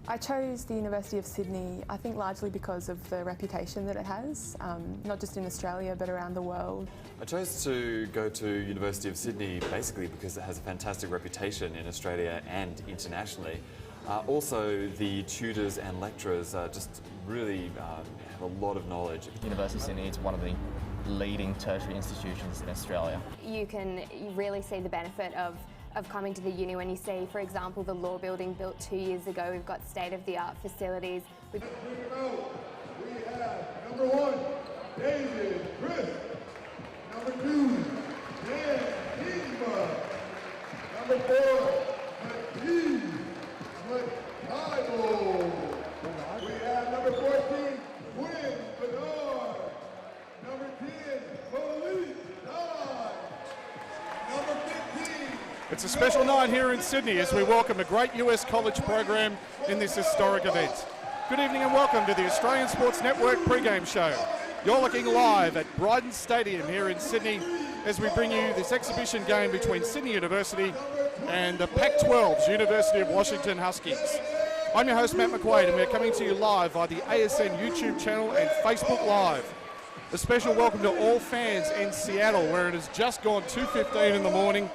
I chose the University of Sydney, I think largely because of the reputation that it has, not just in Australia but around the world. I chose to go to University of Sydney basically because it has a fantastic reputation in Australia and internationally. Also, the tutors and lecturers just really have a lot of knowledge. University of Sydney is one of the leading tertiary institutions in Australia. You can really see the benefit of coming to the uni when you see, for example, the law building built 2 years ago. We've got state-of-the-art facilities. We have number 1, David Chris. Number 2, Dan Kingsburg. Number 4, Matisse McTitle. We have number 14, Quinn Bernard. Number 10, Police Todd. Number 15. It's a special night here in Sydney as we welcome a great US college program in this historic event. Good evening and welcome to the Australian Sports Network pre-game show. You're looking live at Bryden Stadium here in Sydney as we bring you this exhibition game between Sydney University and the Pac-12's University of Washington Huskies. I'm your host Matt McQuaid and we're coming to you live via the ASN YouTube channel and Facebook Live. A special welcome to all fans in Seattle where it has just gone 2:15 in the morning.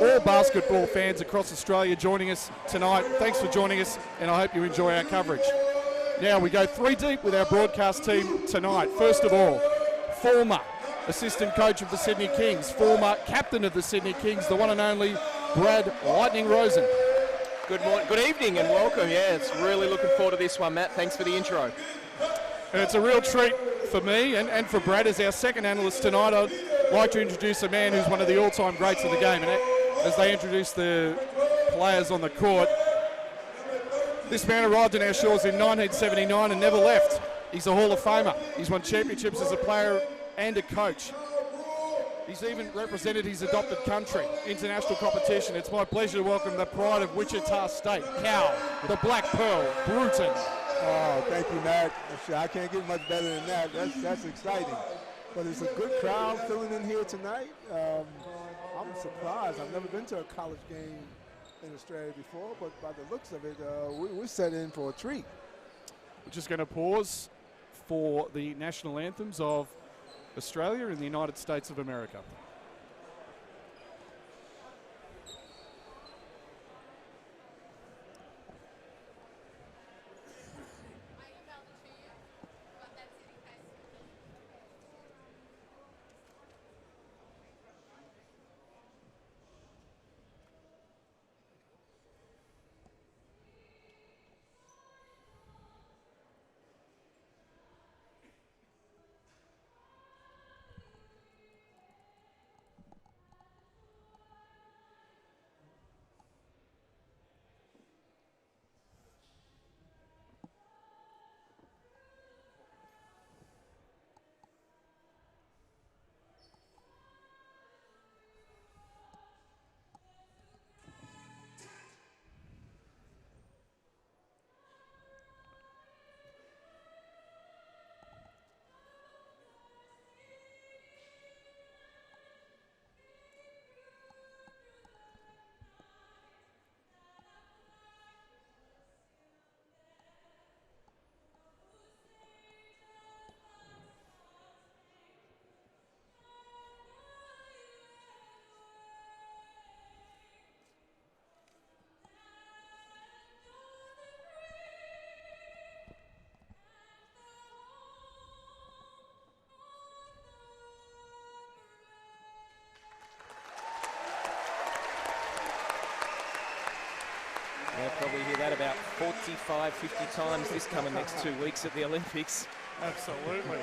All basketball fans across Australia joining us tonight. Thanks for joining us and I hope you enjoy our coverage. Now we go 3 deep with our broadcast team tonight. First of all, former assistant coach of the Sydney Kings, former captain of the Sydney Kings, the one and only Brad Lightning Rosen. Good morning, good evening and welcome. Yeah, it's really looking forward to this one, Matt. Thanks for the intro. And it's a real treat for me and for Brad as our second analyst tonight. I'd like to introduce a man who's one of the all-time greats of the game. And as they introduce the players on the court, this man arrived in our shores in 1979 and never left. He's a Hall of Famer. He's won championships as a player and a coach. He's even represented his adopted country, international competition. It's my pleasure to welcome the pride of Wichita State, Cal, the Black Pearl, Bruton. Oh, thank you, Matt. I can't get much better than that. That's exciting. But it's a good crowd filling in here tonight. I'm surprised. I've never been to a college game in Australia before, but by the looks of it, we're set in for a treat. We're just going to pause for the national anthems of Australia and the United States of America. Yeah, probably hear that about 45, 50 times this coming next 2 weeks at the Olympics. Absolutely.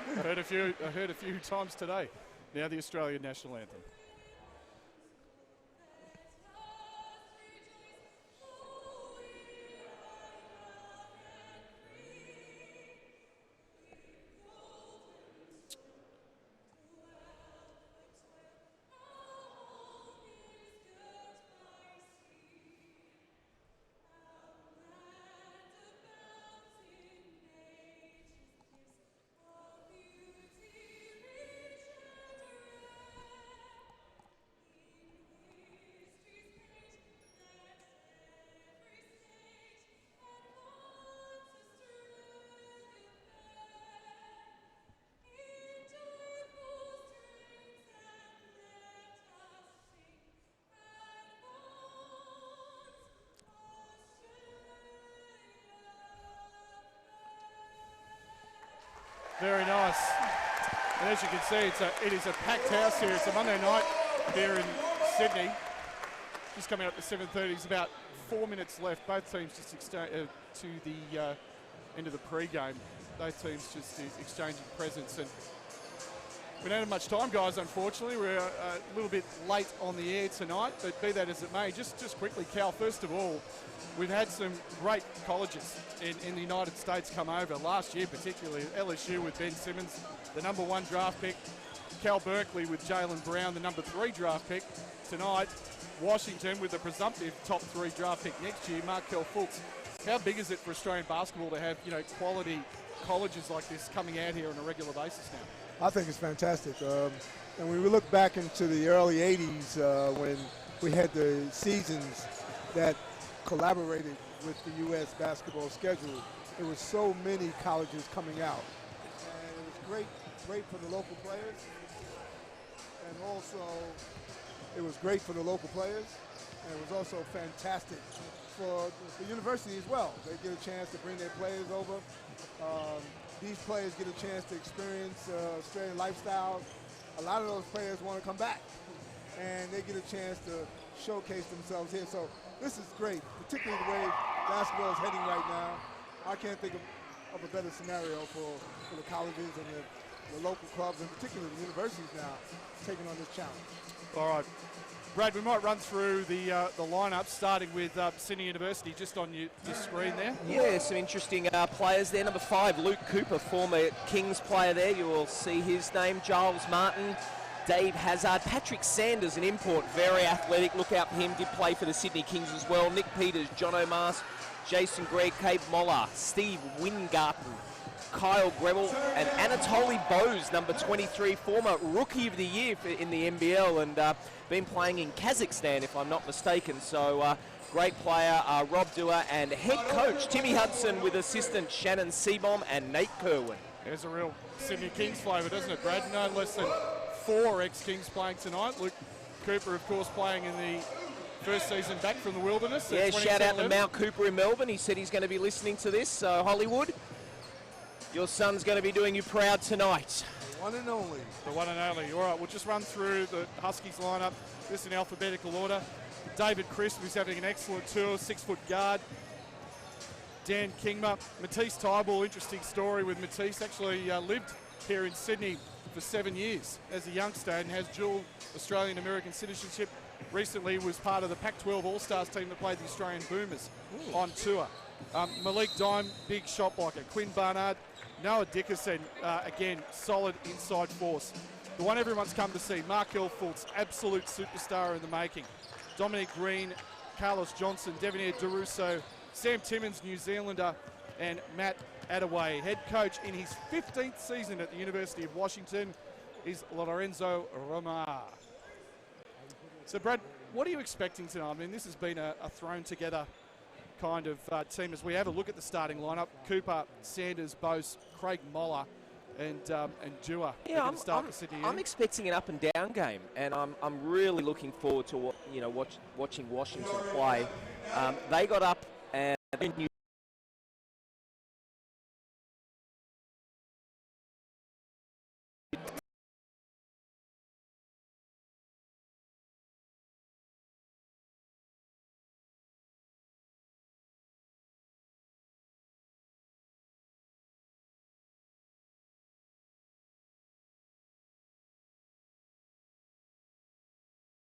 I heard a few times today. Now the Australian national anthem. Very nice. And as you can see, it is a packed house here. It's a Monday night here in Sydney. Just coming up to 7:30. There's about 4 minutes left. Both teams just to the end of the pre-game. Both teams just exchanging presents. And we don't have much time, guys, unfortunately. We're a little bit late on the air tonight, but be that as it may, just quickly, Cal, first of all, we've had some great colleges in the United States come over. Last year, particularly, LSU with Ben Simmons, the #1 draft pick. Cal Berkeley with Jalen Brown, the #3 draft pick. Tonight, Washington with the presumptive top 3 draft pick next year, Markel Fultz. How big is it for Australian basketball to have, quality colleges like this coming out here on a regular basis now? I think it's fantastic. And when we look back into the early 80s when we had the seasons that collaborated with the U.S. basketball schedule, there were so many colleges coming out. And it was great for the local players. And also, it was great for the local players. And it was also fantastic for the university as well. They get a chance to bring their players over. These players get a chance to experience Australian lifestyles. A lot of those players want to come back, and they get a chance to showcase themselves here. So this is great, particularly the way basketball is heading right now. I can't think of a better scenario for the colleges and the local clubs, and particularly the universities now, taking on this challenge. All right. Brad, we might run through the lineup, starting with Sydney University, just on your screen there. Yeah, some interesting players there. Number 5, Luke Cooper, former Kings player there. You will see his name. Giles Martin, Dave Hazard, Patrick Sanders, an import, very athletic. Look out for him. Did play for the Sydney Kings as well. Nick Peters, John O'Mars, Jason Gregg, Cabe Moller, Steve Wingarten, Kyle Grebel, and Anatoly Bose, number 23, former Rookie of the Year in the NBL, and been playing in Kazakhstan, if I'm not mistaken. So great player, Rob Dewar, and head coach Timmy Hudson with assistant Shannon Seabohm and Nate Kerwin. There's a real Sydney Kings flavour, doesn't it, Brad? No less than 4 ex-Kings playing tonight. Luke Cooper, of course, playing in the first season back from the Wilderness. Yeah, shout out to Mount Cooper in Melbourne. He said he's going to be listening to this. So Hollywood, your son's going to be doing you proud tonight. The one and only. The one and only. All right, we'll just run through the Huskies lineup, this in alphabetical order. David Crisp, who's having an excellent tour, 6-foot guard. Dan Kingma. Matisse Tyball, interesting story with Matisse. Actually lived here in Sydney for 7 years as a youngster and has dual Australian-American citizenship. Recently was part of the Pac-12 All-Stars team that played the Australian Boomers on tour. Malik Dime, big shot blocker. Quinn Barnard, Noah Dickerson, again, solid inside force. The one everyone's come to see, Markel Fultz, absolute superstar in the making. Dominic Green, Carlos Johnson, Devonair DeRusso, Sam Timmins, New Zealander, and Matt Attaway. Head coach in his 15th season at the University of Washington is Lorenzo Romar. So, Brad, what are you expecting tonight? I mean, this has been a thrown together kind of team as we have a look at the starting lineup. Cooper, Sanders, Bose, Craig Moller, and Dewar. Yeah, I'm expecting an up and down game, and I'm really looking forward to watching Washington play. They got up and New